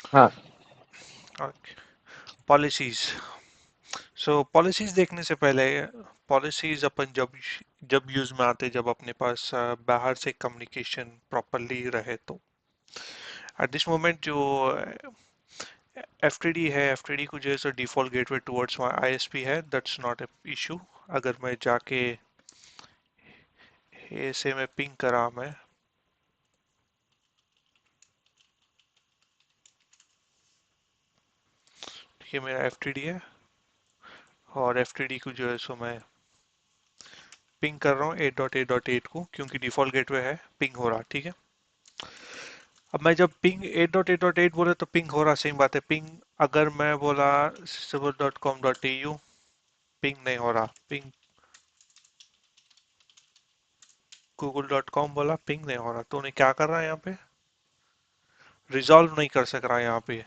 हाँ। पॉलिसीज। सो पॉलिसीज देखने से पहले, पॉलिसीज अपन जब जब यूज में आते, जब अपने पास बाहर से कम्युनिकेशन प्रॉपरली रहे तो। एट दिस मोमेंट जो एफटीडी है, एफटीडी को जो है so default gateway towards my ISP है, दैट्स नॉट ए इशू। अगर मैं जाके ऐसे में पिंग करा मैं, ये मेरा एफटीडी है और एफटीडी को जो है सो मैं पिंग कर रहा हूँ 8.8.8 को, क्योंकि डिफॉल्ट गेटवे है, पिंग हो रहा, ठीक है। अब मैं जब पिंग 8.8.8 बोले तो पिंग हो रहा, सेम बात है। पिंग अगर मैं बोला civil.com.au, पिंग नहीं हो रहा। पिंग google.com बोला, पिंग नहीं हो रहा। तो उन्हें क्या कर रहा है यहाँ पे, रिजॉल्व नहीं कर सक रहा है यहाँ पे,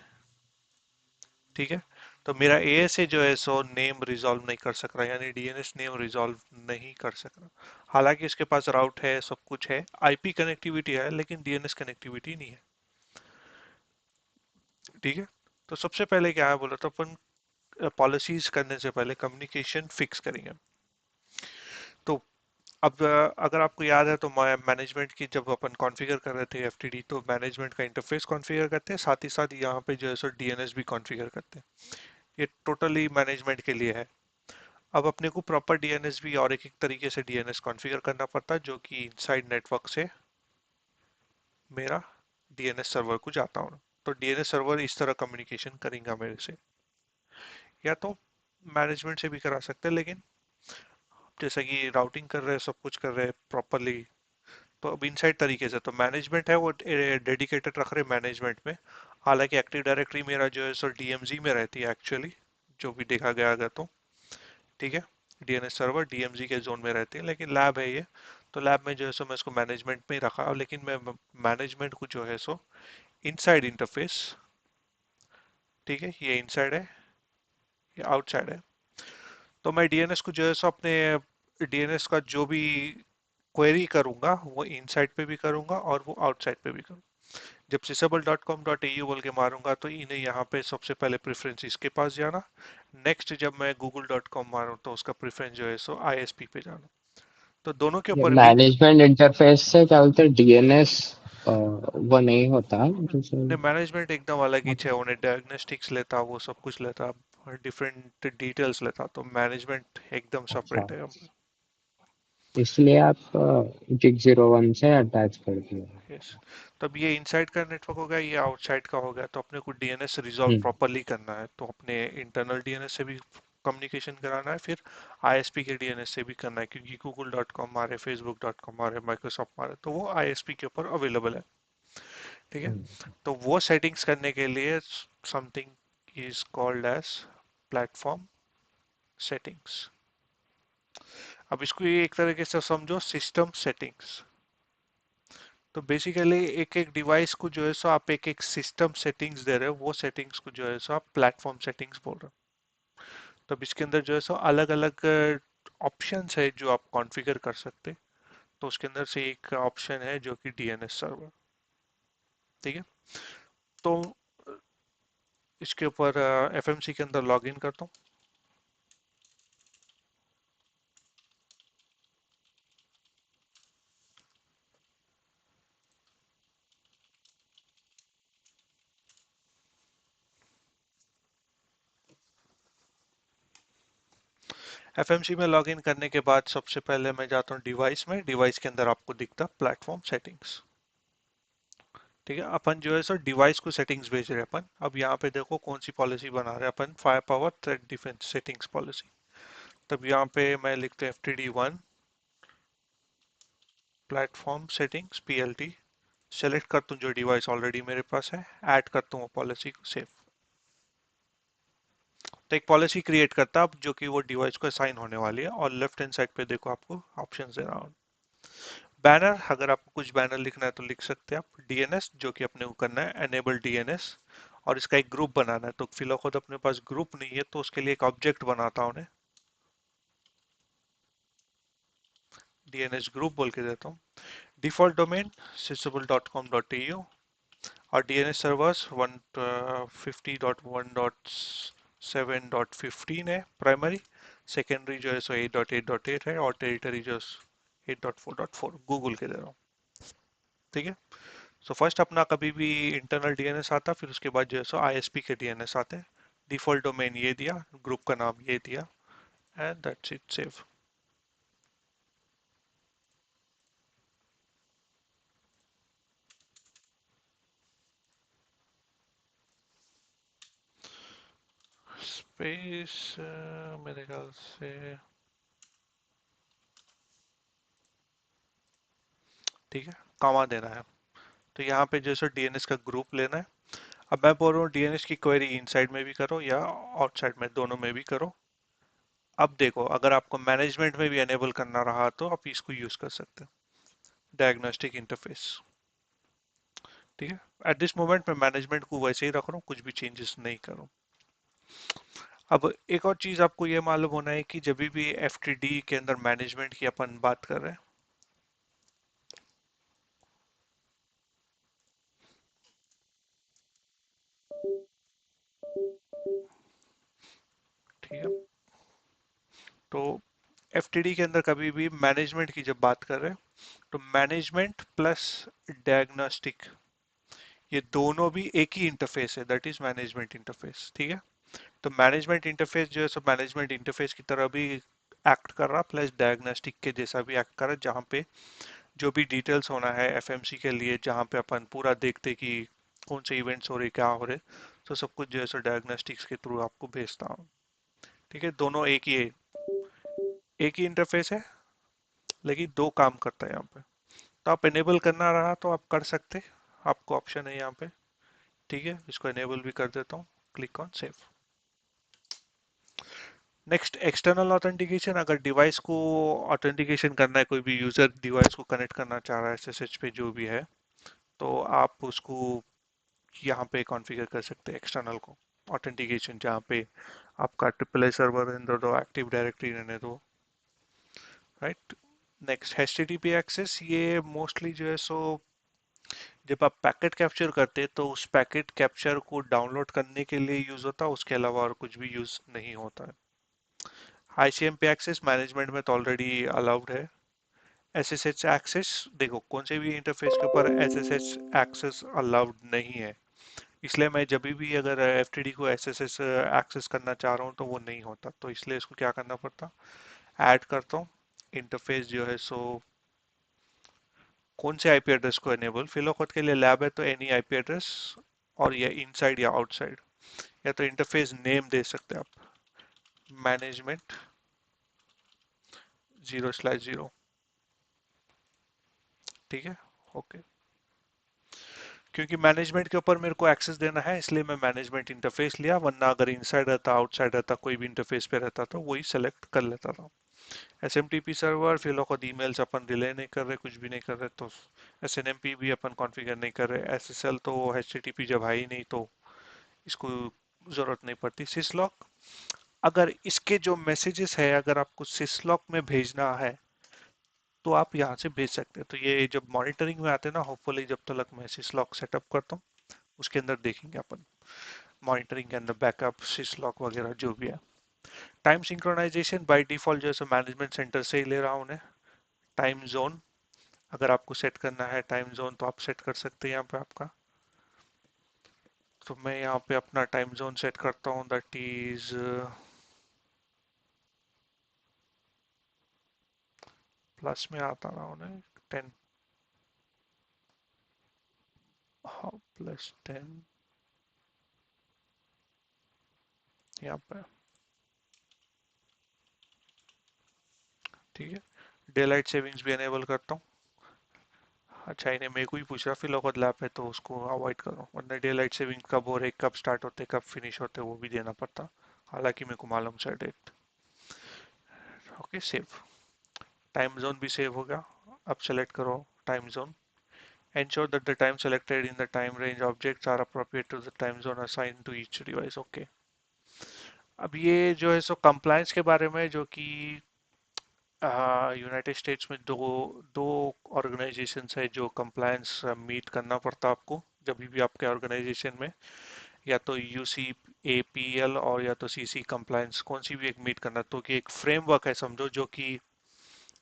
ठीक है। तो मेरा एएसए जो है सो नेम रिजॉल्व नहीं कर सक रहा, यानी डीएनएस नेम रिजॉल्व नहीं कर सक रहा। हालांकि इसके पास राउट है, सब कुछ है, आईपी कनेक्टिविटी है, लेकिन डीएनएस कनेक्टिविटी नहीं है, ठीक है। तो सबसे पहले क्या है बोला, तो अपन पॉलिसीज करने से पहले कम्युनिकेशन फिक्स करेंगे। तो अब अगर आपको याद है तो मैनेजमेंट की जब अपन कॉन्फ़िगर कर रहे थे एफटीडी, तो मैनेजमेंट का इंटरफेस कॉन्फ़िगर करते हैं, साथ ही साथ यहाँ पे जो है सो डीएनएस भी कॉन्फ़िगर करते हैं। ये टोटली मैनेजमेंट के लिए है। अब अपने को प्रॉपर डीएनएस भी और एक एक तरीके से डीएनएस कॉन्फ़िगर करना पड़ता है, जो कि इनसाइड नेटवर्क से मेरा डीएनएस सर्वर को जाता हूँ। तो डीएनएस सर्वर इस तरह कम्युनिकेशन करेगा मेरे से, या तो मैनेजमेंट से भी करा सकते हैं, लेकिन जैसे कि राउटिंग कर रहे हैं, सब कुछ कर रहे हैं प्रॉपरली, तो अब इनसाइड तरीके से तो मैनेजमेंट है वो डेडिकेटेड रख रहे मैनेजमेंट में। हालांकि एक्टिव डायरेक्टरी मेरा जो है सो डीएमजी में रहती है एक्चुअली, जो भी देखा गया अगर तो, ठीक है। डीएनएस सर्वर डीएमजी के जोन में रहती है, लेकिन लैब है ये, तो लैब में जो है सो मैं इसको मैनेजमेंट में ही रखा, लेकिन मैं मैनेजमेंट को जो है सो इनसाइड इंटरफेस, ठीक है, ये इनसाइड है, ये आउटसाइड है। तो मैं डीएनएस को जो है सो अपने डीएनएस का जो भी क्वेरी करूंगा वो इनसाइड पे भी करूंगा और वो आउटसाइड पे भी करूंगा। जब sysable.com.au बोल के मारूंगा तो इन्हें यहाँ पे सबसे पहले प्रेफरेंस इसके पास जाना। नेक्स्ट जब मैं google.com मारूं तो उसका प्रेफरेंस जो है सो आईएसपी पे जाना। तो दोनों के ये ऊपर भी मैनेजमेंट इंटरफेस से क्या बोलते हैं, डीएनएस वो नहीं होता जैसे। मैनेजमेंट एकदम अलग ही है, उन्हें डायग्नोस्टिक्स लेता, वो सब कुछ लेता, डिफरेंट डिटेल्स लेता, तो मैनेजमेंट एकदम अच्छा, सेपरेट है। इसलिए आप जिग 01 से अटैच कर दिए। यस। तब ये इनसाइड का नेटवर्क हो गया, ये आउटसाइड का हो गया, तो अपने को डीएनएस रिजॉल्व हम्म। प्रॉपरली करना है, तो अपने इंटरनल डीएनएस से भी कम्युनिकेशन कराना है, फिर आईएसपी के डीएनएस से भी करना है, क्योंकि google.com मारे, facebook.com मारे, माइक्रोसॉफ्ट मारे, तो वो आईएसपी के ऊपर अवेलेबल है, ठीक है। हम्म। तो वो सेटिंग्स करने के लिए something is called as platform settings. अब इसको ये एक तरीके से समझो सिस्टम सेटिंग्स। तो बेसिकली एक एक डिवाइस को जो है सो आप एक एक सिस्टम सेटिंग्स दे रहे हो, वो सेटिंग्स को जो है सो आप प्लेटफॉर्म सेटिंग्स बोल रहे हो। तो अब इसके अंदर जो है सो अलग अलग ऑप्शंस है जो आप कॉन्फ़िगर कर सकते हैं। तो उसके अंदर से एक ऑप्शन है जो कि डीएनएस सर्वर, ठीक है। तो इसके ऊपर एफएमसी के अंदर लॉग इन करता हूँ। एफएमसी में लॉग इन करने के बाद सबसे पहले मैं जाता हूँ डिवाइस में, डिवाइस के अंदर आपको दिखता प्लेटफॉर्म सेटिंग्स, ठीक है। अपन जो है सर डिवाइस को सेटिंग्स भेज रहे हैं अपन। अब यहाँ पे देखो कौन सी पॉलिसी बना रहे हैं अपन, fire power threat defence settings policy. तब यहाँ पे मैं लिखते हैं FTD1 platform settings PLT, select करता हूँ जो डिवाइस ऑलरेडी मेरे पास है, ऐड करता हूँ पॉलिसी को, सेव। तो एक पॉलिसी क्रिएट करता है जो कि वो डिवाइस को असाइन होने वाली है, और लेफ्ट हैंड साइड पे देखो आपको ऑप्शन दे रहा हूँ। बैनर, अगर आपको कुछ बैनर लिखना है तो लिख सकते हैं आप। डीएनएस जो कि अपने को करना है एनेबल डीएनएस, और इसका एक ग्रुप बनाना है। तो फिलहाल खुद अपने पास ग्रुप नहीं है, तो उसके लिए एक ऑब्जेक्ट बनाता हूँ, डीएनएस ग्रुप बोल के देता हूँ। डिफॉल्ट डोमेन sysable.com.au, और डीएनएस सर्वर्स 150.1.7.15 है प्राइमरी। सेकेंडरी जो है सो 8.8.8 है और टेरिटरी जो 8.4.4 गूगल के दे रहा हूँ। ठीक है। सो फर्स्ट अपना कभी भी इंटरनल डीएनएस आता, फिर उसके बाद जो है सो आईएसपी के डीएनएस आते हैं। डिफॉल्ट डोमेन ये दिया, ग्रुप का नाम ये दिया, and that's it, save. Space मेरे ख्याल से ठीक है, कॉमा देना है। तो यहाँ पे जो है डीएनएस का ग्रुप लेना है। अब मैं बोल रहा हूँ डीएनएस की क्वेरी इनसाइड में भी करो या आउटसाइड में, दोनों में भी करो। अब देखो, अगर आपको मैनेजमेंट में भी एनेबल करना रहा तो आप इसको यूज कर सकते हैं, डायग्नोस्टिक इंटरफेस। ठीक है। एट दिस मोमेंट मैं मैनेजमेंट को वैसे ही रख रहा हूँ, कुछ भी चेंजेस नहीं करूँ। अब एक और चीज आपको ये मालूम होना है कि जब भी एफटीडी के अंदर मैनेजमेंट की अपन बात कर रहे हैं, ठीक है, तो एफटीडी के अंदर कभी भी मैनेजमेंट की जब बात कर रहे हैं तो मैनेजमेंट प्लस डायग्नोस्टिक, ये दोनों भी एक ही इंटरफेस है, दैट इज मैनेजमेंट इंटरफेस। ठीक है। तो मैनेजमेंट इंटरफेस जो है सो मैनेजमेंट इंटरफेस की तरह भी एक्ट कर रहा, प्लस डायग्नोस्टिक के जैसा भी एक्ट कर रहा, जहाँ पे जो भी डिटेल्स होना है एफएमसी के लिए, जहाँ पे अपन पूरा देखते कि कौन से इवेंट्स हो रहे, क्या हो रहे, तो सब कुछ जो है सो डायग्नोस्टिक्स के थ्रू आपको भेजता हूँ। ठीक है। दोनों एक ही इंटरफेस है, लेकिन दो काम करता है यहाँ पे। तो आप इनेबल करना रहा तो आप कर सकते, आपको ऑप्शन है यहाँ पे। ठीक है, इसको इनेबल भी कर देता हूँ, click on save. Next, external authentication. अगर डिवाइस को ऑथेंटिकेशन करना है, कोई भी यूजर डिवाइस को कनेक्ट करना चाह रहा है एसएसएच पे जो भी है, तो आप उसको यहाँ पे कॉन्फ़िगर कर सकते हैं एक्सटर्नल को ऑथेंटिकेशन, जहाँ पे आपका ट्रिपल ए सर्वर रहने दो, एक्टिव डायरेक्टरी रहने दो। राइट। Next, HTTP access. ये मोस्टली जो है सो जब आप पैकेट कैप्चर करते हैं तो उस पैकेट कैप्चर को डाउनलोड करने के लिए यूज होता है, उसके अलावा और कुछ भी यूज नहीं होता है। आईसीएमपी एक्सेस मैनेजमेंट में तो ऑलरेडी अलाउड है। एसएसएच एक्सेस, देखो कौन से भी इंटरफेस के ऊपर एसएसएच एक्सेस अलाउड नहीं है, इसलिए मैं जब भी अगर एफटीडी को एसएसएच एक्सेस करना चाह रहा हूँ तो वो नहीं होता, तो इसलिए इसको क्या करना पड़ता, ऐड करता हूँ इंटरफेस जो है सो कौन से आईपी एड्रेस को एनेबल, फिलोकॉट के लिए लैब है तो एनी आईपी एड्रेस, और या इनसाइड या आउटसाइड, या तो इंटरफेस नेम दे सकते हैं आप, मैनेजमेंट 0/0। ठीक है। ओके। क्योंकि मैनेजमेंट के ऊपर मेरे को एक्सेस देना है, इसलिए मैं मैनेजमेंट इंटरफेस लिया, वरना अगर इनसाइड रहता आउटसाइड रहता कोई भी इंटरफेस पे रहता तो वही सेलेक्ट कर लेता था। एसएमटीपी सर्वर, फिर लोग ईमेल्स अपन रिले नहीं कर रहे, कुछ भी नहीं कर रहे, तो एसएनएमपी भी अपन कॉन्फ़िगर नहीं कर रहे, एसएसएल तो एचटीटीपी जब है ही नहीं तो इसको जरूरत नहीं पड़ती। सिसलॉक, अगर इसके जो मैसेजेस है अगर आपको सिसलॉक में भेजना है तो आप यहाँ से भेज सकते हैं। तो ये जब मॉनिटरिंग में आते हैं ना, होपफुली जब तक मैं सिसलॉक सेटअप करता हूँ उसके अंदर देखेंगे अपन, मॉनिटरिंग के अंदर बैकअप सिसलॉक वगैरह जो भी है। टाइम सिंक्रोनाइजेशन बाय डिफॉल्ट जो है मैनेजमेंट सेंटर से ही ले रहा हूँ। टाइम जोन, अगर आपको सेट करना है टाइम जोन तो आप सेट कर सकते हैं यहाँ पे आपका। तो मैं यहाँ पे अपना टाइम जोन सेट करता हूँ, दैट इज प्लस में आता रहा हूँ 10, हाँ +10 यहाँ पे। ठीक है। डे लाइट सेविंग्स भी एनेबल करता हूँ। अच्छा, इन्हें मेरे को ही पूछ रहा, फिर लोग लैप है तो उसको अवॉइड करो, वरना डे लाइट सेविंग कब हो रहे, कब स्टार्ट होते, कब फिनिश होते, वो भी देना पड़ता, हालांकि मेरे को मालूम से date. Okay, save. Time zone भी सेव हो गया। अब सेलेक्ट करो time zone. Ensure that the time selected in the time range objects are appropriate to the time zone assigned to each device. Okay. अब ये जो है सो कंप्लायंस के बारे में, जो कि यूनाइटेड स्टेट्स में दो दो ऑर्गेनाइजेशंस है जो कंप्लायंस मीट करना पड़ता है आपको जब भी आपके ऑर्गेनाइजेशन में, या तो यूसी एपीएल और या तो सीसी कंप्लायंस, कौन सी भी एक मीट करना, तो कि एक फ्रेमवर्क है समझो जो कि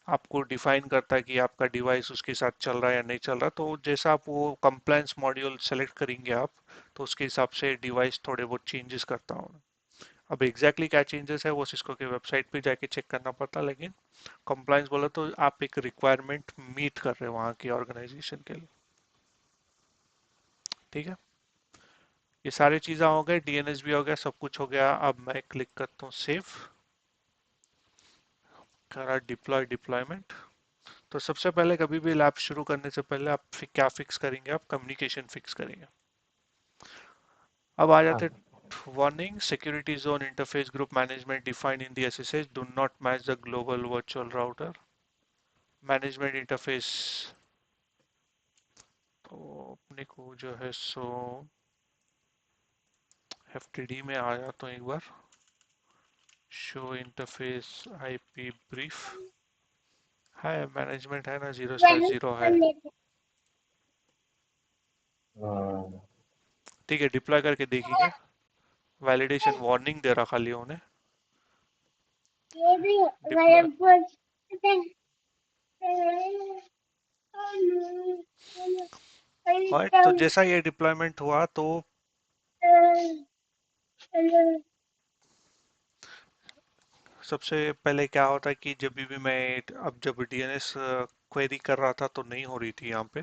आपको डिफाइन करता है कि आपका डिवाइस उसके साथ चल रहा है या नहीं चल रहा। तो जैसा आप वो कंप्लायंस मॉड्यूल सेलेक्ट करेंगे आप, तो उसके हिसाब से डिवाइस थोड़े बहुत चेंजेस करता हूँ। अब एग्जैक्टली क्या चेंजेस है वो सिस्को की वेबसाइट पे जाके चेक करना पड़ता, लेकिन कंप्लायंस बोला तो आप एक रिक्वायरमेंट मीट कर रहे हो वहाँ की ऑर्गेनाइजेशन के लिए। ठीक है, ये सारी चीज़ें हो गए, डीएनएस भी हो गया, सब कुछ हो गया। अब मैं क्लिक करता हूँ सेव, करा डिप्लॉय डिप्लॉयमेंट। तो सबसे पहले कभी भी लैब शुरू करने से पहले आप क्या फिक्स करेंगे, आप कम्युनिकेशन फिक्स करेंगे। अब आ जाते हाँ warning, security zone interface group management defined in the SSH do not match the global virtual router management interface. तो अपने को जो है सो एफटीडी में आ जाता हूँ एक बार, शो इंटरफेस आईपी ब्रीफ है, मैनेजमेंट है ना, 0/0 है। हाँ। ठीक है, डिप्लॉय करके देखेंगे। वैलिडेशन वार्निंग दे रहा खाली उन्हें। डिप्लॉय। और तो जैसा ये डिप्लॉयमेंट हुआ तो सबसे पहले क्या होता है कि जब भी मैं, अब जब डीएनएस क्वेरी कर रहा था तो नहीं हो रही थी यहाँ पे।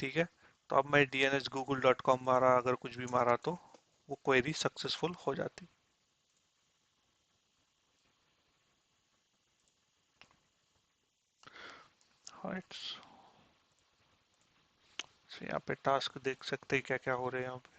ठीक है, तो अब मैं डीएनएस google.com मारा, अगर कुछ भी मारा तो वो क्वेरी सक्सेसफुल हो जाती। राइट, यहाँ पे टास्क देख सकते हैं क्या क्या हो रहे हैं यहाँ पे।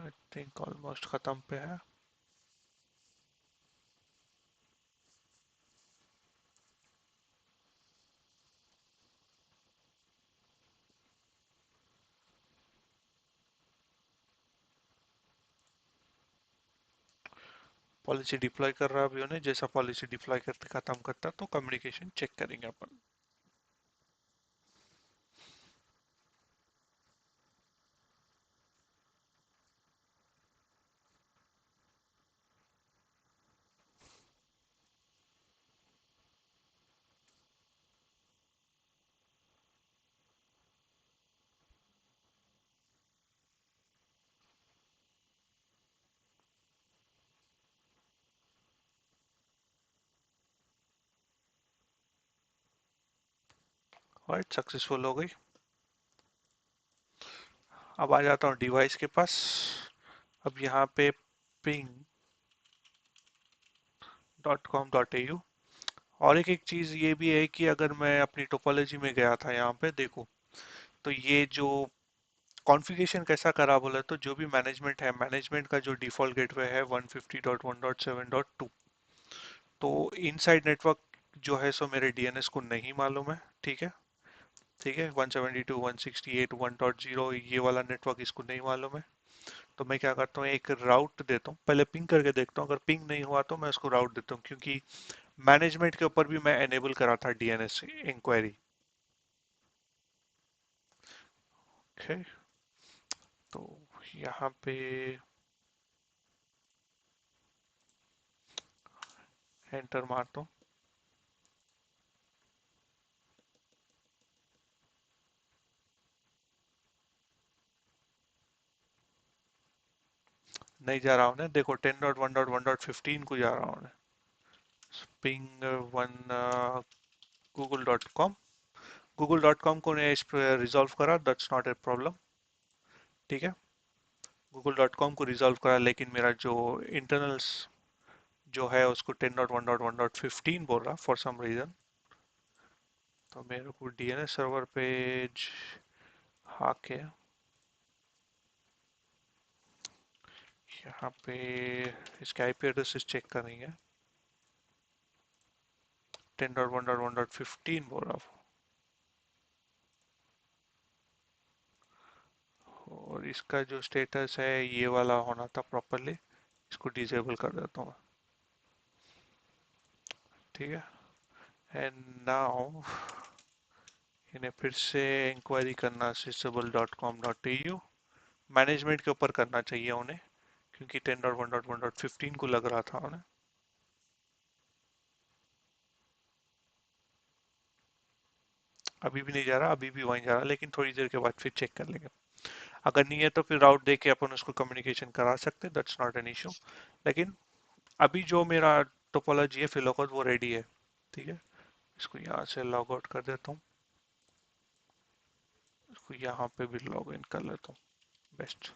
आई थिंक ऑलमोस्ट खत्म पे है। पॉलिसी डिप्लॉय कर रहा है अभी उन्हें, जैसा पॉलिसी डिप्लॉय करते खत्म करता तो कम्युनिकेशन चेक करेंगे अपन। राइट, सक्सेसफुल हो गई। अब आ जाता हूँ डिवाइस के पास। अब यहाँ पे ping.com.au। और एक चीज ये भी है कि अगर मैं अपनी टोपोलॉजी में गया था यहाँ पे देखो, तो ये जो कॉन्फ़िगरेशन कैसा करा बोला, तो जो भी मैनेजमेंट है, मैनेजमेंट का जो डिफॉल्ट गेटवे है 150.1.7.2, तो इनसाइड नेटवर्क जो है सो मेरे डीएनएस को नहीं मालूम है। ठीक है, ठीक है, 172.168.1.0 ये वाला नेटवर्क इसको नहीं मालूम है। तो मैं क्या करता हूँ, एक राउट देता हूँ, पहले पिंग करके देखता हूँ, अगर पिंग नहीं हुआ तो मैं उसको राउट देता हूँ, क्योंकि मैनेजमेंट के ऊपर भी मैं एनेबल करा था डीएनएस इंक्वायरी। ओके, तो यहाँ पे एंटर मारता हूँ, नहीं जा रहा हूँ, देखो 10.1.1.15 को जा रहा हूँ। पिंग वन google.com, google.com को ने इस पर रिजॉल्व करा, दैट्स नॉट ए प्रॉब्लम। ठीक है, google.com को रिजॉल्व करा, लेकिन मेरा जो इंटरनल्स जो है उसको 10.1.1.15 बोल रहा फॉर सम रीजन। तो मेरे को डीएनएस सर्वर पेज आके यहाँ पे इसके आईपी एड्रेसेस चेक करेंगे। 10.1.1.15 बोल रहा हूँ, और इसका जो स्टेटस है ये वाला होना था प्रॉपरली। इसको डिसेबल कर देता हूँ। ठीक है। एंड नाउ इन्हें फिर से इंक्वायरी करना sysable.com.au, मैनेजमेंट के ऊपर करना चाहिए उन्हें, क्योंकि 10.1.1.15 को लग रहा था उन्हें। अभी भी नहीं जा रहा, अभी भी वहीं जा रहा, लेकिन थोड़ी देर के बाद फिर चेक कर लेंगे। अगर नहीं है तो फिर राउट दे के अपन उसको कम्युनिकेशन करा सकते, दैट्स नॉट एन इशू। लेकिन अभी जो मेरा टोपोलॉजी है फिलोकॉस वो रेडी है। ठीक है। इसको यहाँ से लॉग आउट कर देता हूँ। इसको यहाँ पे भी लॉग इन कर लेता हूँ। बेस्ट।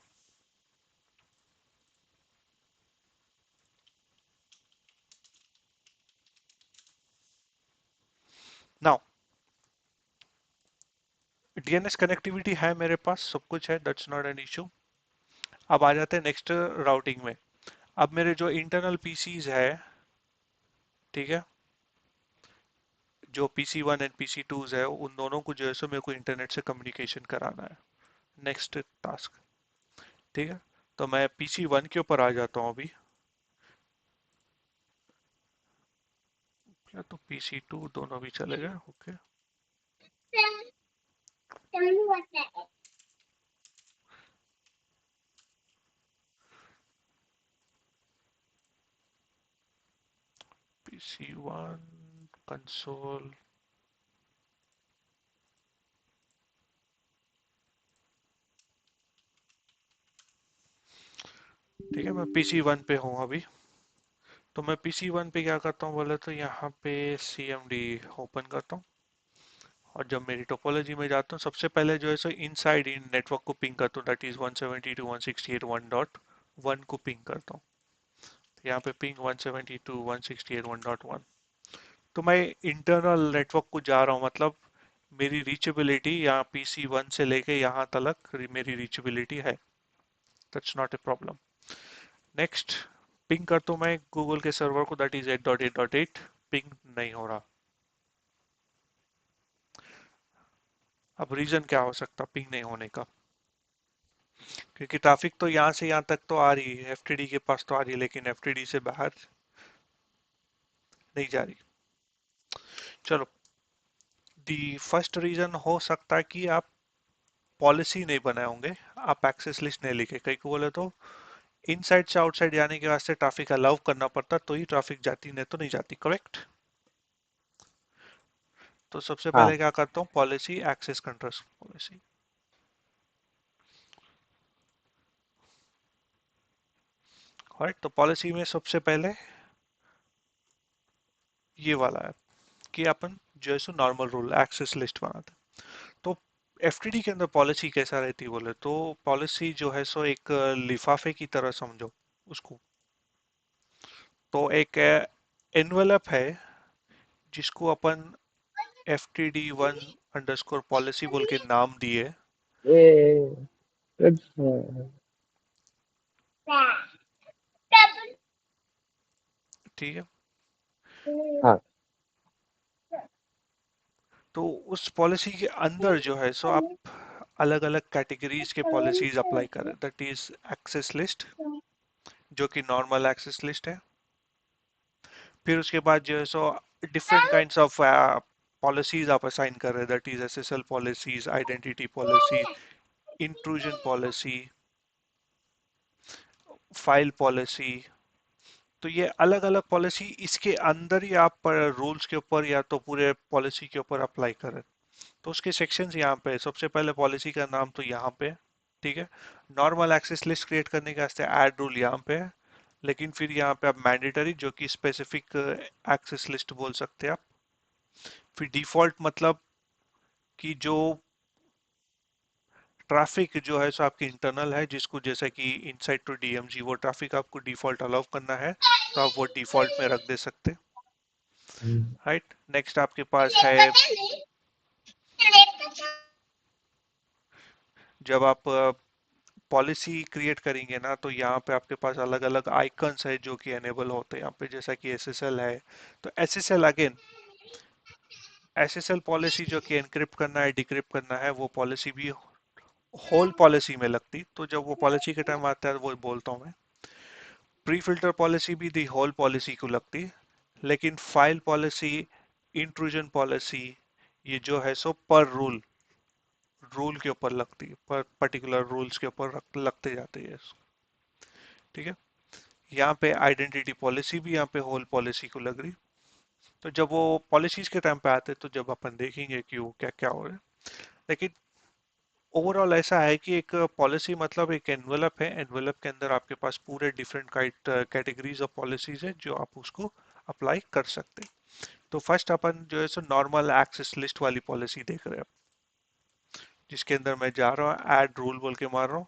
नाउ डीएनएस कनेक्टिविटी है मेरे पास, सब कुछ है, दैट्स नॉट एन इशू। अब आ जाते हैं नेक्स्ट राउटिंग में। अब मेरे जो इंटरनल पीसीज है, ठीक है, जो PC one and PC twos है, उन दोनों को जो है सो मेरे को इंटरनेट से कम्युनिकेशन कराना है। Next task. ठीक है। तो मैं पीसी वन के ऊपर आ जाता हूँ अभी। या तो पीसी टू दोनों भी चले गए। ओके। PC one console. ठीक है, मैं पीसी वन पे हूँ अभी। तो मैं पीसी वन पे क्या करता हूँ बोले तो यहाँ पे सीएमडी ओपन करता हूँ। और जब मेरी टोपोलॉजी में जाता हूँ सबसे पहले जो है सो इनसाइड इन नेटवर्क को पिंग करता हूँ, दैट इज 172.168.1.1 को पिंग करता हूँ। तो यहाँ पे पिंग 172.168.1.1। तो मैं इंटरनल नेटवर्क को जा रहा हूँ, मतलब मेरी रीचेबिलिटी यहाँ पीसी वन से लेके यहाँ तक मेरी रीचेबिलिटी है। That's not a problem. Next, ping करता हूँ मैं गूगल के सर्वर को, दैट इज 8.8.8। पिंग नहीं हो रहा। अब रीजन क्या हो सकता पिंग नहीं होने का? क्योंकि ट्रैफिक तो यहाँ से यहाँ तक तो आ रही है, एफटीडी के पास तो आ रही है, लेकिन एफटीडी से बाहर नहीं जा रही। चलो, दी फर्स्ट रीजन हो सकता है कि आप पॉलिसी नहीं बनाए होंगे, आप एक्सेस लिस्ट नहीं लिखे। कई को बोले तो इनसाइड से आउटसाइड जाने के वास्ते ट्रैफिक अलाउ करना पड़ता, तो ही ट्रैफिक जाती, नहीं तो नहीं जाती। करेक्ट। तो सबसे पहले हाँ। क्या करता हूँ, policy access control policy. Right. तो पॉलिसी में सबसे पहले ये वाला है कि अपन जो है so normal rule access list बनाते हैं। तो एफटीडी के अंदर पॉलिसी कैसा रहती है बोले तो, पॉलिसी जो है सो एक लिफाफे की तरह समझो उसको। तो एक एनवेलप है जिसको अपन FTD1 _ बोल के नाम दिए। ए, अच्छा। ठीक है। हाँ। तो उस पॉलिसी के अंदर जो है सो आप अलग अलग कैटेगरीज के पॉलिसीज अप्लाई करें, दैट इज एक्सेस लिस्ट, जो कि नॉर्मल एक्सेस लिस्ट है। फिर उसके बाद जो है so different kinds of policies आप असाइन कर रहे हैं, that is SSL policies, identity policy, intrusion policy, file policy. तो ये अलग अलग पॉलिसी इसके अंदर ही आप रूल्स के ऊपर या तो पूरे पॉलिसी के ऊपर अप्लाई करें। तो उसके सेक्शंस यहाँ पे है। सबसे पहले पॉलिसी का नाम तो यहाँ पे है। ठीक है। नॉर्मल एक्सेस लिस्ट क्रिएट करने के वास्ते ऐड रूल यहाँ पे है। लेकिन फिर यहाँ पे आप मैंडेटरी, जो कि स्पेसिफिक एक्सेस लिस्ट बोल सकते हैं आप। फिर डिफॉल्ट मतलब कि जो ट्रैफिक जो है सो आपकी इंटरनल है, जिसको जैसा कि इनसाइड टू डीएमजी वो ट्रैफिक आपको डिफॉल्ट अलाउ करना है, तो आप वो डिफॉल्ट में रख दे सकते। हम्म। राइट। नेक्स्ट आपके पास है, जब आप पॉलिसी क्रिएट करेंगे ना, तो यहाँ पे आपके पास अलग अलग आइकन्स है जो कि एनेबल होते हैं यहाँ पे, जैसा कि एसएसएल है। तो एसएसएल अगेन, एसएसएल पॉलिसी जो कि एनक्रिप्ट करना है डिक्रिप्ट करना है, वो पॉलिसी भी होल पॉलिसी में लगती। तो जब वो पॉलिसी के टाइम आता है वो बोलता हूँ मैं, प्री फिल्टर पॉलिसी भी दी होल पॉलिसी को लगती, लेकिन फाइल पॉलिसी, इंट्रूजन पॉलिसी, ये जो है सो पर रूल, रूल के ऊपर लगती है, पर पर्टिकुलर रूल्स के ऊपर लगते जाते हैं। ठीक है। यहाँ पे आइडेंटिटी पॉलिसी भी यहाँ पे होल पॉलिसी को लग रही। तो जब वो पॉलिसीज के टाइम पे आते हैं तो जब अपन देखेंगे कि वो क्या क्या हो रहा है। लेकिन ओवरऑल ऐसा है कि एक पॉलिसी मतलब एक एनवेलप है, एनवेलप के अंदर आपके पास पूरे डिफरेंट कैटेगरीज ऑफ पॉलिसीज है जो आप उसको अप्लाई कर सकते हैं। तो फर्स्ट अपन जो है सो नॉर्मल एक्सेस लिस्ट वाली पॉलिसी देख रहे हैं, जिसके अंदर मैं जा रहा हूँ ऐड रूल बोल के मार रहा हूँ,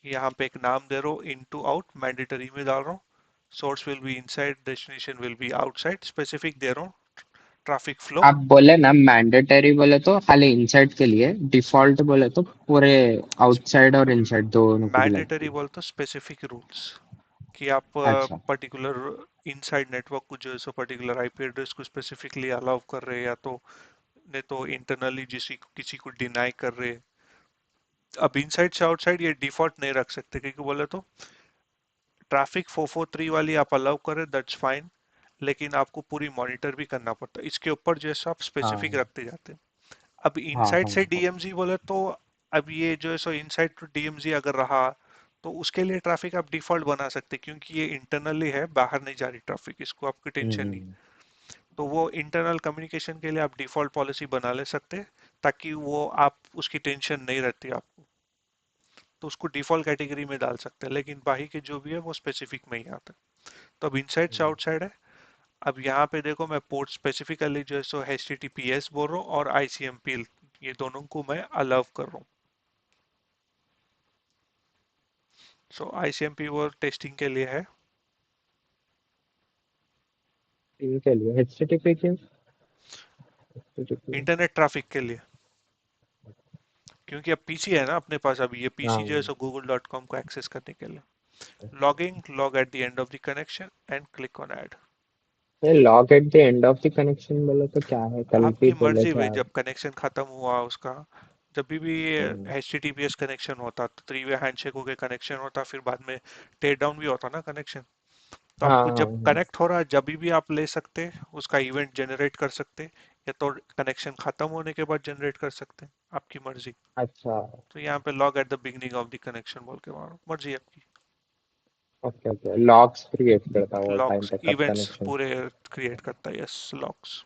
यहाँ पे एक नाम दे रहा हूँ, इन टू आउट मैंडेटरी में डाल रहा हूँ, source will be inside, destination will be outside, specific दे रहा हूँ, ट्रैफिक फ्लो। आप बोले ना मैंडेटरी बोले तो खाली इनसाइड के लिए, डिफॉल्ट बोले तो पूरे आउटसाइड और इनसाइड दोनों को भी लगती मैंडेटरी है। बोल तो स्पेसिफिक रूल्स, कि आप अच्छा। पर्टिकुलर इनसाइड नेटवर्क को जो है सो पर्टिकुलर आईपी एड्रेस को स्पेसिफिकली अलाउ कर रहे हैं, या तो नहीं तो इंटरनली किसी को डिनाई कर रहे हैं। अब इनसाइड से आउटसाइड ये डिफॉल्ट नहीं रख सकते, क्योंकि बोले तो ट्रैफिक 443 वाली आप अलाउ करें दैट्स फाइन, लेकिन आपको पूरी मॉनिटर भी करना पड़ता है, इसके ऊपर जैसा आप स्पेसिफिक हाँ रखते जाते हैं। अब हाँ इनसाइड हाँ से हाँ। डीएमजी बोले तो, अब ये जो है सो इनसाइड टू डीएमजी अगर रहा, तो उसके लिए ट्रैफिक आप डिफॉल्ट बना सकते हैं, क्योंकि ये इंटरनली है, बाहर नहीं जा रही ट्रैफिक, इसको आपकी टेंशन नहीं। हम्म। तो वो इंटरनल कम्युनिकेशन के लिए आप डिफॉल्ट पॉलिसी बना ले सकते हैं, ताकि वो आप उसकी टेंशन नहीं रहती आपको, तो उसको डिफॉल्ट कैटेगरी में डाल सकते हैं, लेकिन बाकी के जो भी है वो स्पेसिफिक में ही आता है। तो अब इनसाइड से हम्म। आउटसाइड है। अब यहाँ पे देखो मैं पोर्ट स्पेसिफिकली जो है सो HTTPS बोल रहा हूँ और ICMP, ये दोनों को मैं अलाउ कर रहा हूँ। सो ICMP वो टेस्टिंग के लिए है, ठीक है लिए एचटीटीपी क्यों? HTTP। इंटरनेट ट्रैफिक के लिए, क्योंकि अब पीसी है ना अपने पास, अभी ये पीसी जो है हाँ। सो google.com को एक्सेस करने के लिए। Logging, log at the end of the connection and click on add. ये log at the end of the connection बोले तो क्या है, कल भी आपकी बोले मर्जी थे भाई, आप। जब कनेक्शन खत्म हुआ उसका, जब भी हम्म। HTTPS कनेक्शन होता तो थ्री वे हैंडशेक होकर कनेक्शन होता, फिर बाद में टेयर डाउन भी होता ना कनेक्शन। तो हाँ आपको हाँ जब हाँ। कनेक्ट हो रहा है जब भी आप ले सकते हैं, उसका इवेंट जनरेट कर सकते हैं, या तो कनेक्शन खत्म होने के बाद जनरेट कर सकते हैं, आपकी मर्जी। अच्छा। तो यहाँ पे log at the beginning of the connection बोल के मारो, मर्जी आपकी। ओके ओके, लॉग्स क्रिएट करता है वो टाइम लॉग्स पे कब इवेंट्स कनेक्शन। पूरे क्रिएट करता है, यस लॉग्स।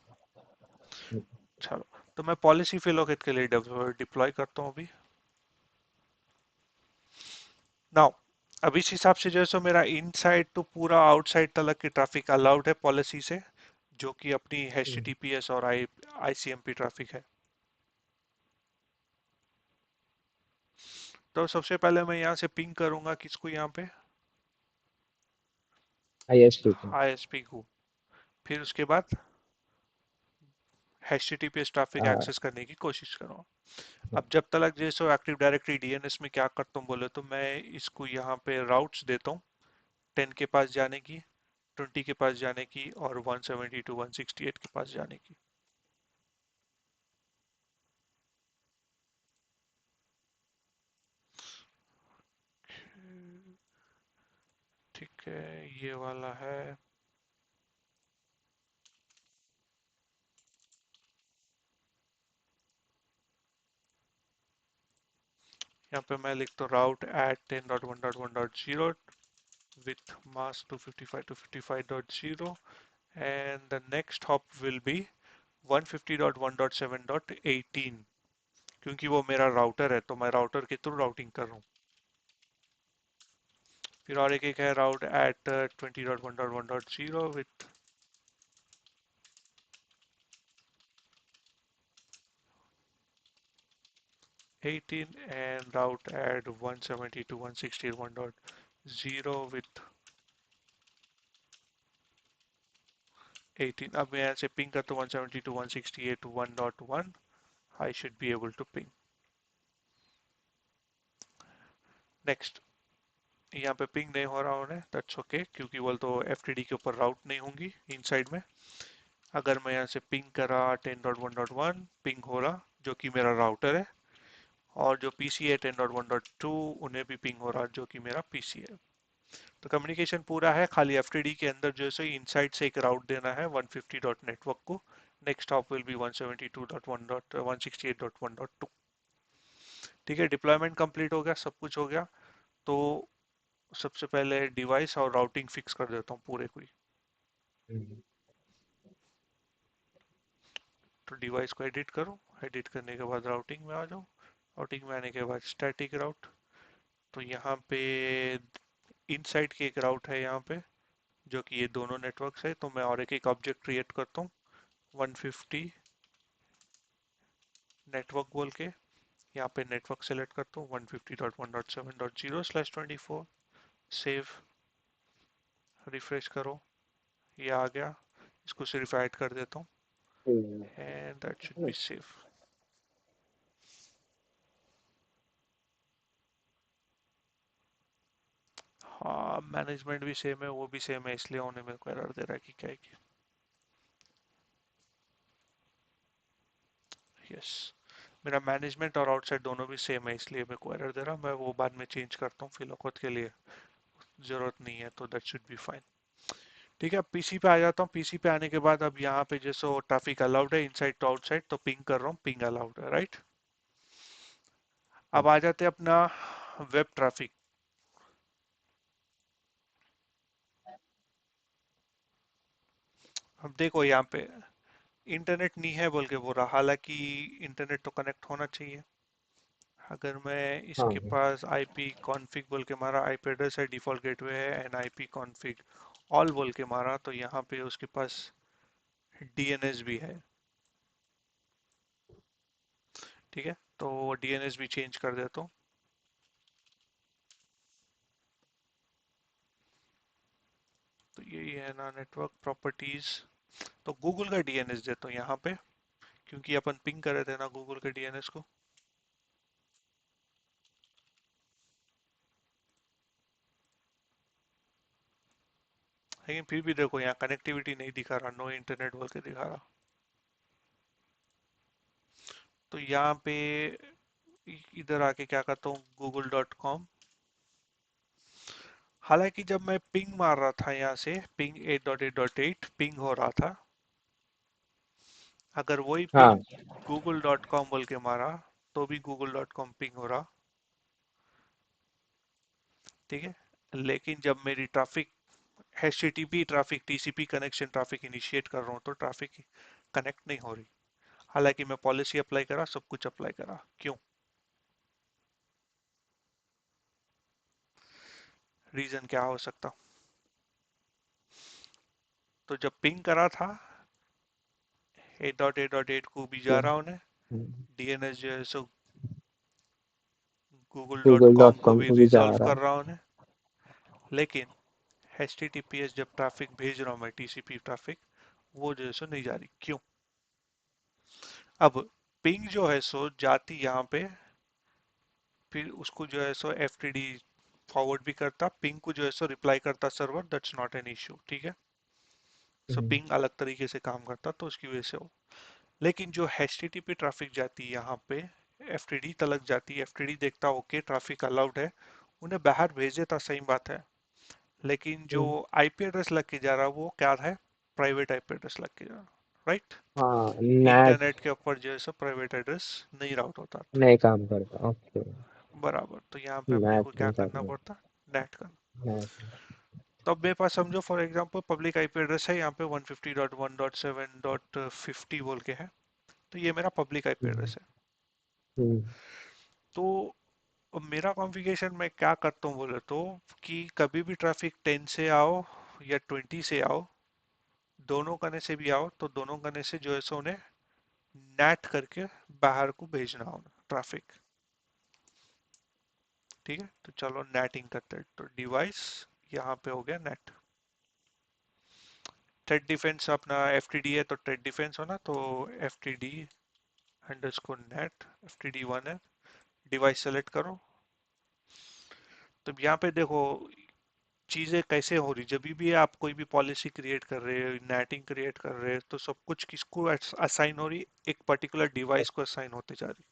चलो, तो मैं पॉलिसी फेलोकेट के लिए डिप्लॉय करता हूँ अभी। नाउ, अब इस हिसाब से जो है सो मेरा इनसाइड टू पूरा आउटसाइड तक की ट्रैफिक अलाउड है पॉलिसी से, जो कि अपनी HTTPS और ICMP ट्रैफिक है। तो सबसे पहले मैं यहाँ से पिंग करूंगा किसको, यहाँ पे आईएसपी पे। ISP को, फिर उसके बाद HTTPS ट्रैफिक हाँ। एक्सेस करने की कोशिश करूंगा। अब जब तक जैसे एक्टिव डायरेक्टरी DNS में क्या करता हूँ बोले तो, मैं इसको यहाँ पे राउट्स देता हूँ, 10 के पास जाने की, 20 के पास जाने की, और 170 टू 168 के पास जाने की। ठीक है, ये वाला है। यहाँ पे मैं लिखता हूँ राउट eight 10.1.1.0 with mask 255 to 55.0, and the next hop will be 150.1.7.18, क्योंकि वो मेरा राउटर है तो मैं राउटर के थ्रू राउटिंग कर रहा हूँ। फिर और एक है राउट eight 20.1.1.0 with 18, and route at 170 to 161.0 with 18। अब मैं यहाँ से पिंग करता हूँ 170 to 168 1.1, I should be able to ping। Next, यहाँ पे पिंग नहीं हो रहा उन्हें, दैट्स ओके, क्योंकि वो तो एफटीडी के ऊपर राउट नहीं होंगी इनसाइड में। अगर मैं यहाँ से पिंग करा 10.1.1, पिंग हो रहा, जो कि मेरा राउटर है, और जो पीसी है 10.1.2, उन्हें भी पिंग हो रहा, जो कि मेरा पीसी है। तो कम्युनिकेशन पूरा है, खाली एफटीडी के अंदर जो है इनसाइड से एक राउट देना है 150.network को। Next hop will be 172.1.168.1.2। ठीक है, डिप्लॉयमेंट कंप्लीट हो गया, सब कुछ हो गया। तो सबसे पहले डिवाइस और राउटिंग फिक्स कर देता हूँ पूरे को ही। हम्म, तो डिवाइस को एडिट करो, एडिट करने के बाद राउटिंग में आ जाओ, राउटिंग में आने के बाद स्टैटिक राउट। तो यहाँ पे इनसाइड की एक राउट है यहाँ पे, जो कि ये दोनों नेटवर्क्स है, तो मैं और एक ऑब्जेक्ट क्रिएट करता हूँ 150 नेटवर्क बोल के। यहाँ पे नेटवर्क सेलेक्ट करता हूँ 150.1.7.0/24। सेव, रिफ्रेश करो, ये आ गया। इसको सिर्फ ऐड कर देता हूँ, hmm, and that should be save. हाँ, मैनेजमेंट भी सेम है, वो भी सेम है, इसलिए उन्हें मेरे को एरर दे रहा है कि क्या है कि। यस, मेरा मैनेजमेंट और आउटसाइड दोनों भी सेम है, इसलिए मेरे को एरर दे रहा, मैं वो बाद में चेंज करता हूँ, फिलहाल खुद के लिए जरूरत नहीं है, तो दैट शुड बी फाइन। ठीक है, पीसी पे आ जाता हूँ। पीसी पे आने के बाद अब यहाँ पे जैसे ट्रैफिक अलाउड है इनसाइड टू आउटसाइड, तो पिंग कर रहा हूँ, पिंग अलाउड है, राइट। अब आ जाते हैं अपना वेब ट्रैफिक। अब देखो यहाँ पे इंटरनेट नहीं है बोल के बोल रहा, हालांकि इंटरनेट तो कनेक्ट होना चाहिए। अगर मैं इसके हाँ पास आईपी कॉन्फ़िग बोल के मारा, आईपी एड्रेस है, डिफॉल्ट गेटवे है, एंड आईपी कॉन्फ़िग ऑल बोल के मारा, तो यहाँ पे उसके पास डीएनएस भी है। ठीक है, तो डीएनएस भी चेंज कर देता हूँ। तो यही है ना, नेटवर्क प्रॉपर्टीज। तो गूगल का डीएनएस देता हूँ यहाँ पे, क्योंकि अपन पिंग कर रहे थे ना गूगल के डीएनएस को। लेकिन फिर भी देखो यहाँ कनेक्टिविटी नहीं दिखा रहा, नो इंटरनेट बोल के दिखा रहा। तो यहाँ पे इधर आके क्या करता हूँ, google.com। हालांकि जब मैं पिंग मार रहा था यहाँ से, पिंग 8.8.8 पिंग हो रहा था। अगर वही पिंग हाँ। google.com बोल के मारा, तो भी google.com पिंग हो रहा। ठीक है, लेकिन जब मेरी traffic HTTP traffic, TCP connection traffic initiate कर रहा हूँ, तो ट्रैफिक कनेक्ट नहीं हो रही। हालांकि मैं पॉलिसी अप्लाई करा, सब कुछ अप्लाई करा, क्यों? रीजन क्या हो सकता? तो जब पिंग करा था 8.8.8 को भी जा रहा उन्हें, डीएनएस जो है सो गूगल google.com डॉट को कॉम भी को भी जा रिजॉल्व रहा कर है। रहा उन्हें। लेकिन HTTPS जब ट्रैफिक भेज रहा हूँ मैं, TCP ट्रैफिक, वो जो है सो नहीं जा रही, क्यों? अब पिंग जो है सो जाती यहाँ पे, फिर उसको जो है सो FTD फॉरवर्ड भी करता, पिंग को जो है सो रिप्लाई करता server, that's not an issue. ठीक है, सो हम्म, पिंग अलग तरीके से काम करता, तो उसकी वजह से हो। लेकिन जो HTTP ट्रैफिक जाती है यहाँ पे, FTD तलक जाती है, FTD देखता ओके ट्रैफिक अलाउड है, उन्हें बाहर भेज देता, सही बात है। लेकिन जो हम्म, आईपी एड्रेस लग के जा रहा है वो क्या है, प्राइवेट आईपी एड्रेस लग के जा रहा, राइट। हाँ नेट इंटरनेट के ऊपर जो है सो प्राइवेट एड्रेस नहीं राउट होता। नहीं काम करता, ओके। बराबर, तो यहाँ पे अपने नेट को क्या नहीं करना करना। पड़ता, नेट करना। नेट। तो अब मेरे पास समझो for example public IP address है यहाँ पे 150.1.7.50 बोल के है, तो ये मेरा पब्लिक आईपी हम्म, एड्रेस है। हम्म, तो अब मेरा कॉन्फ़िगरेशन मैं क्या करता हूँ बोले तो, कि कभी भी ट्रैफिक 10 से आओ या 20 से आओ, दोनों कने से भी आओ, तो दोनों कने से जो है सो उन्हें नेट करके बाहर को भेजना हो ट्रैफिक। ठीक है, तो चलो नेटिंग करते हैं। तो डिवाइस यहाँ पे हो गया नेट। थ्रेड डिफेंस अपना FTD है, तो थ्रेड डिफेंस होना, तो FTD_net, FTD1 है। डिवाइस सेलेक्ट करो, तो यहाँ पे देखो चीजें कैसे हो रही, जब भी आप कोई भी पॉलिसी क्रिएट कर रहे हो, नेटिंग क्रिएट कर रहे हो, तो सब कुछ किसको असाइन हो रही, एक पर्टिकुलर डिवाइस को असाइन होते जा रही।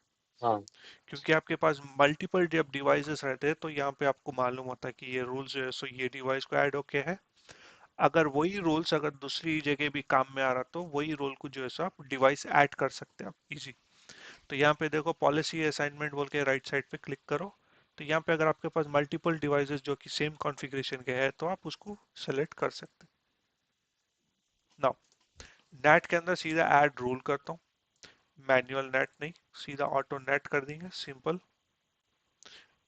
हाँ। क्योंकि आपके पास मल्टीपल जब डिवाइसेस रहते हैं तो यहाँ पे आपको मालूम होता है कि ये रूल्स जो है सो ये डिवाइस को ऐड होके है। अगर वही रूल्स अगर दूसरी जगह भी काम में आ रहा तो वही रूल को जो है सो आप डिवाइस ऐड कर सकते हैं आप इजी। तो यहाँ पे देखो पॉलिसी असाइनमेंट बोल के राइट साइड पे क्लिक करो। तो यहाँ पे अगर आपके पास मल्टीपल डिवाइसेस जो कि सेम कॉन्फ़िगरेशन के हैं तो आप उसको सेलेक्ट कर सकते हैं। नाउ नेट के अंदर सीधा ऐड रूल करता हूँ, मैनुअल नेट नहीं, सीधा ऑटो नेट कर देंगे सिंपल।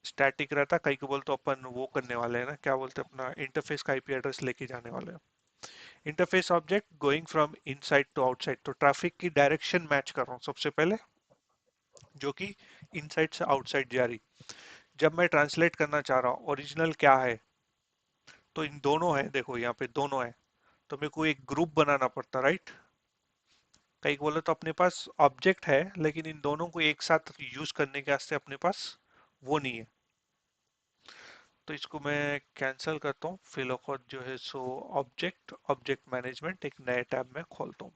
स्टैटिक रहता, कई को बोलते अपन वो करने वाले हैं ना, क्या बोलते हैं, अपना इंटरफेस का आईपी एड्रेस लेके जाने वाले हैं। Interface object going from inside to outside, तो ट्रैफिक की डायरेक्शन मैच कर रहा हूँ सबसे पहले, जो कि इनसाइड से आउटसाइड जा रही। जब मैं ट्रांसलेट करना चाह रहा हूँ ओरिजिनल क्या है, तो इन दोनों है, देखो यहाँ पे दोनों है, तो मेरे को एक ग्रुप बनाना पड़ता, राइट। कई बोले तो अपने पास ऑब्जेक्ट है लेकिन इन दोनों को एक साथ यूज करने के वास्ते अपने पास वो नहीं है। तो इसको मैं कैंसिल करता हूँ, फिर जो है सो ऑब्जेक्ट ऑब्जेक्ट मैनेजमेंट एक नए टैब में खोलता हूँ।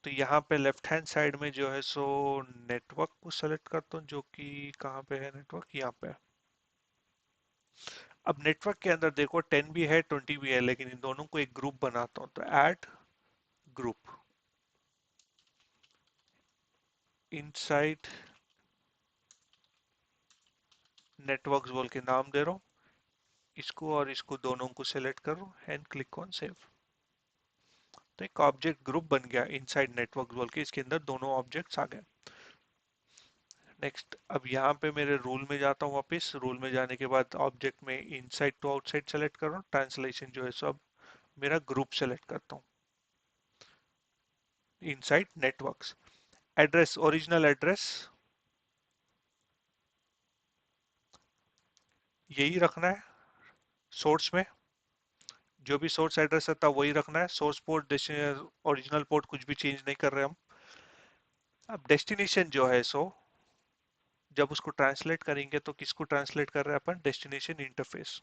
तो यहाँ पे लेफ्ट हैंड साइड में जो है सो नेटवर्क को सेलेक्ट करता हूँ, जो कि कहाँ पे है नेटवर्क, यहाँ पे है। अब नेटवर्क के अंदर देखो 10 भी है 20 भी है, लेकिन इन दोनों को एक ग्रुप बनाता हूँ, तो ऐड ग्रुप, इनसाइड नेटवर्क्स बोल के नाम दे रहा हूँ। इसको और इसको दोनों को सेलेक्ट करो एंड क्लिक ऑन सेव। तो एक ऑब्जेक्ट ग्रुप बन गया इनसाइड नेटवर्क बोल के, इसके अंदर दोनों ऑब्जेक्ट्स आ गए। नेक्स्ट, अब यहाँ पे मेरे रूल में जाता हूँ वापस, रूल में जाने के बाद ऑब्जेक्ट में इनसाइड टू आउटसाइड सेलेक्ट कर रहा हूँ, ट्रांसलेशन जो है सब मेरा ग्रुप सेलेक्ट करता हूँ, inside networks. Address, original address यही रखना है, सोर्स में जो भी सोर्स एड्रेस रहता है वही रखना है, सोर्स पोर्ट ओरिजिनल पोर्ट कुछ भी चेंज नहीं कर रहे हम। अब डेस्टिनेशन जो है सो जब उसको ट्रांसलेट करेंगे तो किसको ट्रांसलेट कर रहे हैं अपन, डेस्टिनेशन इंटरफेस।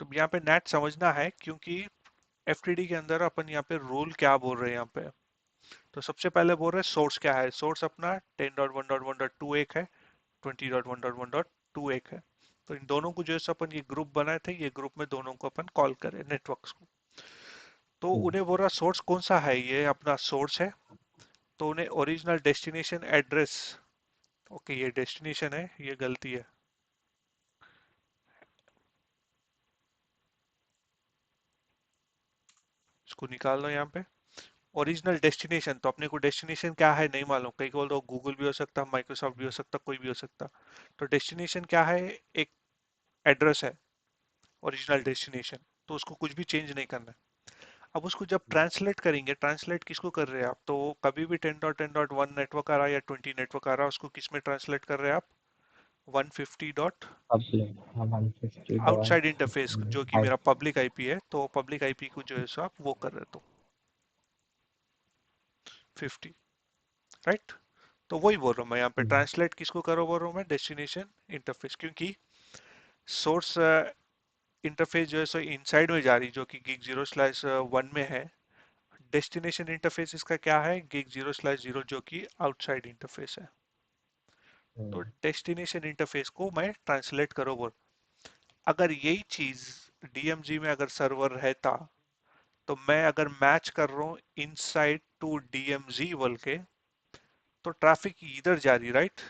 तो यहाँ पे नेट समझना है क्योंकि एफटीडी के अंदर अपन यहाँ पे रूल क्या बोल रहे हैं यहाँ पे। तो सबसे पहले बोल रहे हैं सोर्स क्या है, सोर्स अपना 10.1.1.2 एक है, 20.1.1.2 एक है। तो इन दोनों को जो है अपन ये ग्रुप बनाए थे, ये ग्रुप में दोनों को अपन कॉल करें नेटवर्क्स को। तो हम्म। उन्हें बोल रहा सोर्स कौन सा है, ये अपना सोर्स है। तो उन्हें ओरिजिनल डेस्टिनेशन एड्रेस, ओके ये डेस्टिनेशन है, ये गलती है, इसको निकाल लो यहाँ पे। ओरिजिनल डेस्टिनेशन, तो अपने को डेस्टिनेशन क्या है नहीं मालूम, कहीं बोल दो गूगल भी हो सकता, माइक्रोसॉफ्ट भी हो सकता, कोई भी हो सकता। तो डेस्टिनेशन क्या है, एक एड्रेस है ओरिजिनल डेस्टिनेशन, तो उसको कुछ भी चेंज नहीं करना है। अब उसको जब ट्रांसलेट करेंगे, ट्रांसलेट किसको कर रहे हैं आप, तो कभी भी 10.10.1 नेटवर्क आ रहा है या 20 नेटवर्क आ रहा है, उसको किस में ट्रांसलेट कर रहे हैं आप, 150 डॉट पब्लिक, हाँ, 150 आउटसाइड डॉट इंटरफेस, जो कि मेरा पब्लिक आईपी है, तो पब्लिक आईपी को जो है सो आप वो कर रहे हो, तो 50, राइट। तो वही बोल रहा हूँ मैं, यहाँ पे ट्रांसलेट किसको करो बोल रहा हूँ मैं, डेस्टिनेशन इंटरफेस, क्योंकि सोर्स इंटरफेस जो है सो इनसाइड में जा रही, जो कि गिग 0/1 में है। डेस्टिनेशन इंटरफेस इसका क्या है, गिग 0/0, जो कि आउटसाइड इंटरफेस है। तो डेस्टिनेशन इंटरफेस को मैं ट्रांसलेट करो बोल, अगर यही चीज डीएमजी में अगर सर्वर रहता, तो मैं अगर मैच कर रहा हूँ इनसाइड टू डीएमजी बोल के, तो ट्रैफिक इधर जा रही, राइट।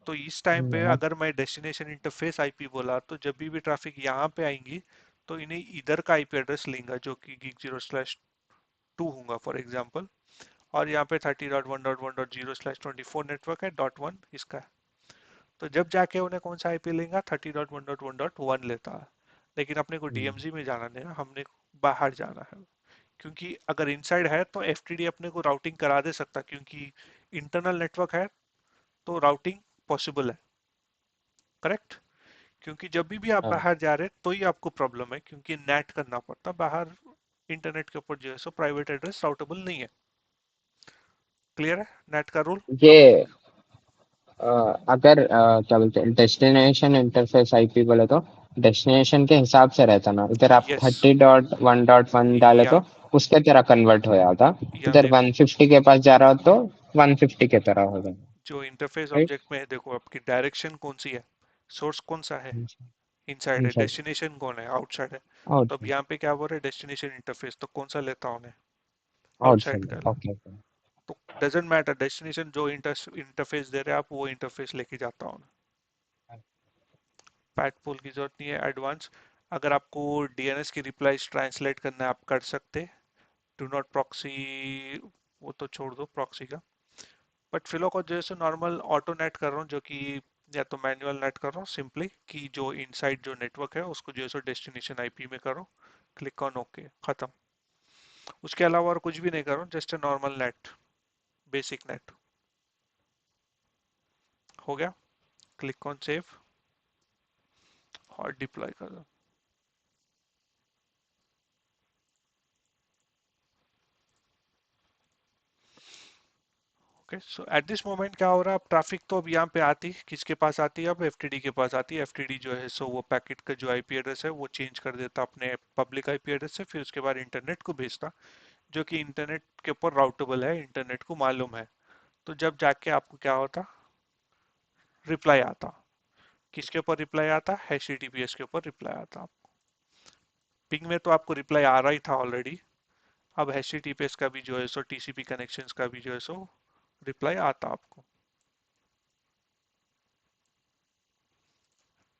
तो इस टाइम पे मैच। अगर मैं डेस्टिनेशन इंटरफेस आईपी बोला, तो जब भी ट्रैफिक यहाँ पे आएंगी तो इन्हें इधर का आईपी एड्रेस लेगा, जो कि गिग 0/2 होगा फॉर एग्जांपल। और यहाँ पे 30.1.1.0/24 नेटवर्क है, .1 इसका है। तो जब जाके उन्हें कौन सा आईपी लेगा, 30.1.1.1 लेता है। लेकिन अपने को डीएमजी में जाना नहीं है, हमने बाहर जाना है। क्योंकि अगर इनसाइड है तो एफटीडी अपने को राउटिंग करा दे सकता, क्योंकि इंटरनल नेटवर्क है तो राउटिंग पॉसिबल है, करेक्ट। क्योंकि जब भी आप हाँ। बाहर जा रहे हैं तो ही आपको प्रॉब्लम है, क्योंकि नेट करना पड़ता बाहर, इंटरनेट के ऊपर जो है सो प्राइवेट एड्रेस राउटेबल नहीं है। क्लियर है नेट का रूल ये पब्लिक। अगर क्या बोलते हैं डेस्टिनेशन इंटरफेस आईपी बोले तो डेस्टिनेशन के हिसाब से रहता ना, इधर आप यस, 30.1.1 डाले या तो उसके तरह कन्वर्ट हो जाता, या इधर देखो, 150 के पास जा रहा हो तो 150 के तरह होगा। जो इंटरफेस राइट। ऑब्जेक्ट में है, देखो आपकी डायरेक्शन कौन सी है, सोर्स कौन सा है, इनसाइड है, इनसाइड डेस्टिनेशन कौन है, आउटसाइड है। तो अब आउटसाइड यहाँ पे क्या बोल रहे हैं, डेस्टिनेशन इंटरफेस, तो कौन सा लेता हूँ मैं, आउटसाइड आउटसाइड। का ले। ओके। तो डजेंट मैटर, डेस्टिनेशन जो इंटरफेस दे रहे हैं आप, वो इंटरफेस लेके जाता हूँ। पैट पुल की जरूरत नहीं है एडवांस। अगर आपको डीएनएस की रिप्लाईज ट्रांसलेट करना है, आप कर सकते। डू नॉट प्रॉक्सी, वो तो छोड़ दो प्रॉक्सी का। बट फिलहाल को जैसे नॉर्मल ऑटो नेट कर रहा हूँ, जो कि या तो मैनुअल नेट कर रहा हूँ सिंपली, कि जो इनसाइड जो नेटवर्क है उसको जो है डेस्टिनेशन आईपी में करो, क्लिक ऑन ओके, खत्म। उसके अलावा और कुछ भी नहीं कर रहा हूँ, just a normal net, basic net. हो गया, क्लिक ऑन सेव और डिप्लॉय कर दो। Okay, so at this moment क्या हो रहा है, अब ट्रैफिक तो अब यहाँ पे आती किसके पास आती है, अब एफटीडी के पास आती है। एफटीडी जो है सो वो पैकेट का जो आईपी एड्रेस है वो चेंज कर देता अपने पब्लिक आईपी एड्रेस से, फिर उसके बाद इंटरनेट को भेजता, जो कि इंटरनेट के ऊपर राउटेबल है, इंटरनेट को मालूम है। तो जब जाके आपको क्या होता, रिप्लाई आता, किसके ऊपर रिप्लाई आता, एचटीटीपीएस के ऊपर रिप्लाई आता। पिंग में तो आपको रिप्लाई आ रहा ही था ऑलरेडी, अब एचटीटीपीएस का भी जो है सो टीसीपी कनेक्शंस का भी जो है सो रिप्लाई आता आपको।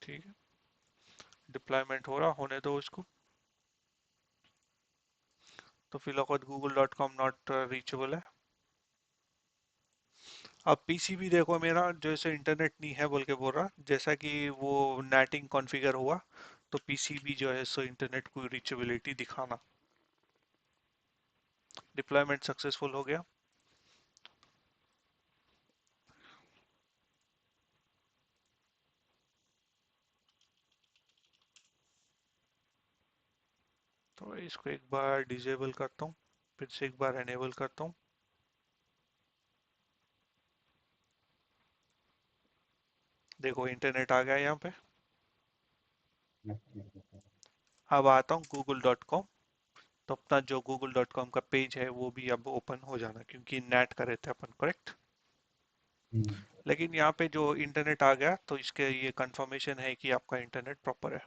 ठीक है, डिप्लॉयमेंट हो रहा, होने दो उसको। तो फिलहाल Google dot com not reachable है। अब पीसीबी देखो मेरा जैसे इंटरनेट नहीं है बोल के बोल रहा, जैसा कि वो नेटिंग कॉन्फ़िगर हुआ, तो पीसीबी जो है सो इंटरनेट को रीचेबिलिटी दिखाना। डिप्लॉयमेंट सक्सेसफुल हो गया। तो इसको एक बार डिजेबल करता हूँ, फिर से एक बार एनेबल करता हूँ। देखो इंटरनेट आ गया यहाँ पे। अब आता हूँ गूगल डॉट कॉम, तो अपना जो गूगल डॉट कॉम का पेज है वो भी अब ओपन हो जाना, क्योंकि नेट कर रहे थे अपन, करेक्ट। लेकिन यहाँ पे जो इंटरनेट आ गया, तो इसके ये कंफर्मेशन है कि आपका इंटरनेट प्रॉपर है,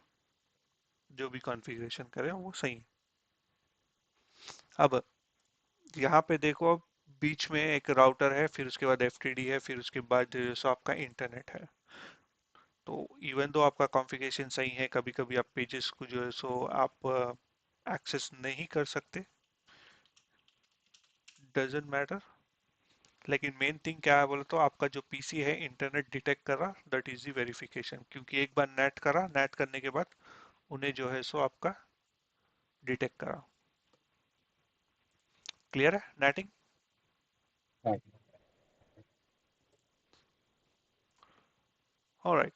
जो भी कॉन्फ़िगरेशन करें वो सही है। अब यहाँ पे देखो, अब बीच में एक राउटर है, फिर उसके बाद एफटीडी है, फिर उसके बाद जो है सो आपका इंटरनेट है। तो इवन दो आपका कॉन्फ़िगरेशन सही है, कभी कभी आप पेजेस को जो है सो आप एक्सेस नहीं कर सकते, डजेंट मैटर। लेकिन मेन थिंग क्या है बोले तो, आपका जो पीसी है इंटरनेट डिटेक्ट कर रहा, दैट इज दी वेरिफिकेशन, क्योंकि एक बार नेट करा, नेट करने के बाद उन्हें जो है सो आपका डिटेक्ट करा। क्लियर है नेटिंग। ऑलराइट,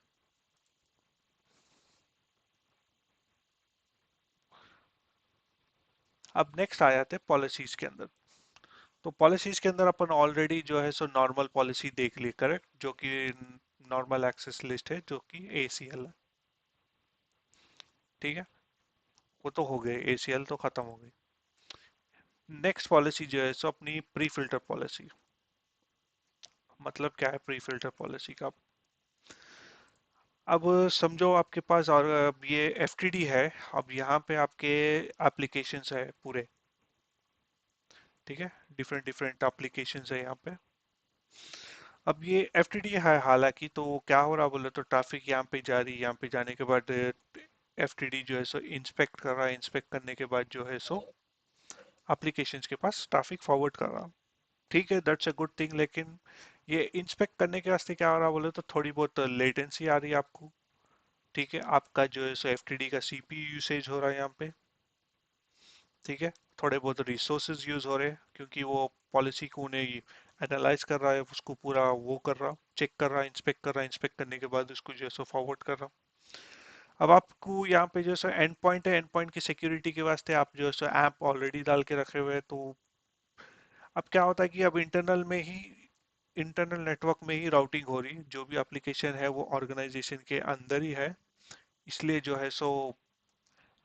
अब नेक्स्ट आ जाते हैं पॉलिसीज के अंदर। तो पॉलिसीज के अंदर अपन ऑलरेडी जो है सो नॉर्मल पॉलिसी देख ली, करेक्ट, जो कि नॉर्मल एक्सेस लिस्ट है, जो कि एसीएल है। ठीक है, वो तो हो गए, एसीएल तो खत्म हो गई। नेक्स्ट पॉलिसी जो है सो अपनी प्री फिल्टर पॉलिसी। मतलब क्या है प्री फिल्टर पॉलिसी का, अब समझो आपके पास, और अब ये एफटीडी है, अब यहाँ पे आपके एप्लीकेशंस है पूरे, ठीक है, डिफरेंट डिफरेंट एप्लीकेशंस है यहाँ पे। अब ये एफटीडी है हालांकि, तो क्या हो रहा बोले तो, ट्रैफिक यहाँ पे जा रही है, यहाँ पे जाने के बाद एफटीडी जो है सो इंस्पेक्ट कर रहा है, इंस्पेक्ट करने के बाद जो है सो एप्लीकेशंस के पास ट्रैफिक फॉरवर्ड कर रहा। ठीक है, दैट्स अ गुड थिंग, लेकिन ये इंस्पेक्ट करने के वास्ते क्या हो रहा बोले तो, थोड़ी बहुत लेटेंसी आ रही है आपको। ठीक है, आपका जो है सो एफटीडी का सीपीयू यूसेज हो रहा है यहाँ पे। ठीक है, थोड़े बहुत रिसोर्सेज यूज हो रहे हैं, क्योंकि वो पॉलिसी को उन्हें एनालाइज कर रहा है, उसको पूरा वो कर रहा, चेक कर रहा, इंस्पेक्ट कर रहा, इंस्पेक्ट करने के बाद उसको जो है सो फॉरवर्ड कर रहा। अब आपको यहाँ पे जो है सो एंड पॉइंट है, एंड पॉइंट की सिक्योरिटी के वास्ते आप जो है सो ऐप ऑलरेडी डाल के रखे हुए हैं। तो अब क्या होता है कि अब इंटरनल में ही इंटरनल नेटवर्क में ही राउटिंग हो रही, जो भी एप्लीकेशन है वो ऑर्गेनाइजेशन के अंदर ही है। इसलिए जो है सो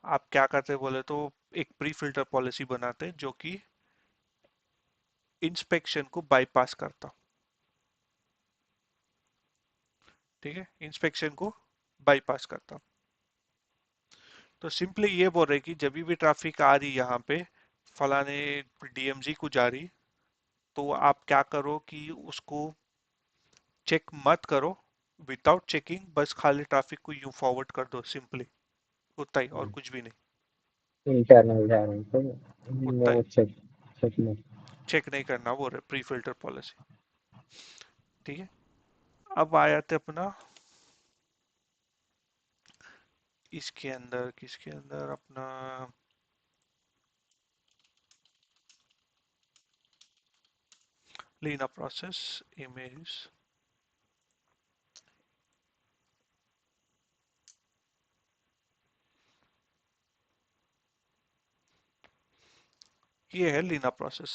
आप क्या करते हैं बोले तो एक प्री फिल्टर पॉलिसी बनाते हैं जो कि इंस्पेक्शन को बाईपास करता। ठीक है, इंस्पेक्शन को बाईपास करता। तो सिंपली ये बोल रहे कि जब भी ट्रैफिक आ रही यहाँ पे फलाने डीएमजी को जा रही, तो आप क्या करो कि उसको चेक मत करो विदाउट चेकिंग, बस खाली ट्रैफिक को यूं फॉरवर्ड कर दो सिंपली, उतना ही और कुछ भी नहीं। इंटरनल जा रहे हैं तो उतना ही, वो चेक चेक में। चेक नहीं करना वो प्री फिल्टर पॉलिसी। ठीक है, अब आया थे अपना इसके अंदर, किसके अंदर अपना लीना प्रोसेस इमेज। ये है लीना प्रोसेस।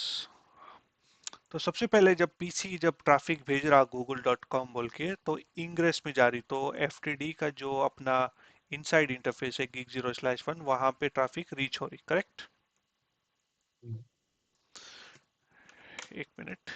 तो सबसे पहले जब पीसी जब ट्रैफिक भेज रहा गूगल डॉट कॉम बोल के, तो इंग्रेस में जा रही, तो एफटीडी का जो अपना इनसाइड इंटरफेस है gig0/1, वहां पे ट्रैफिक रीच हो रही, करेक्ट। एक मिनट।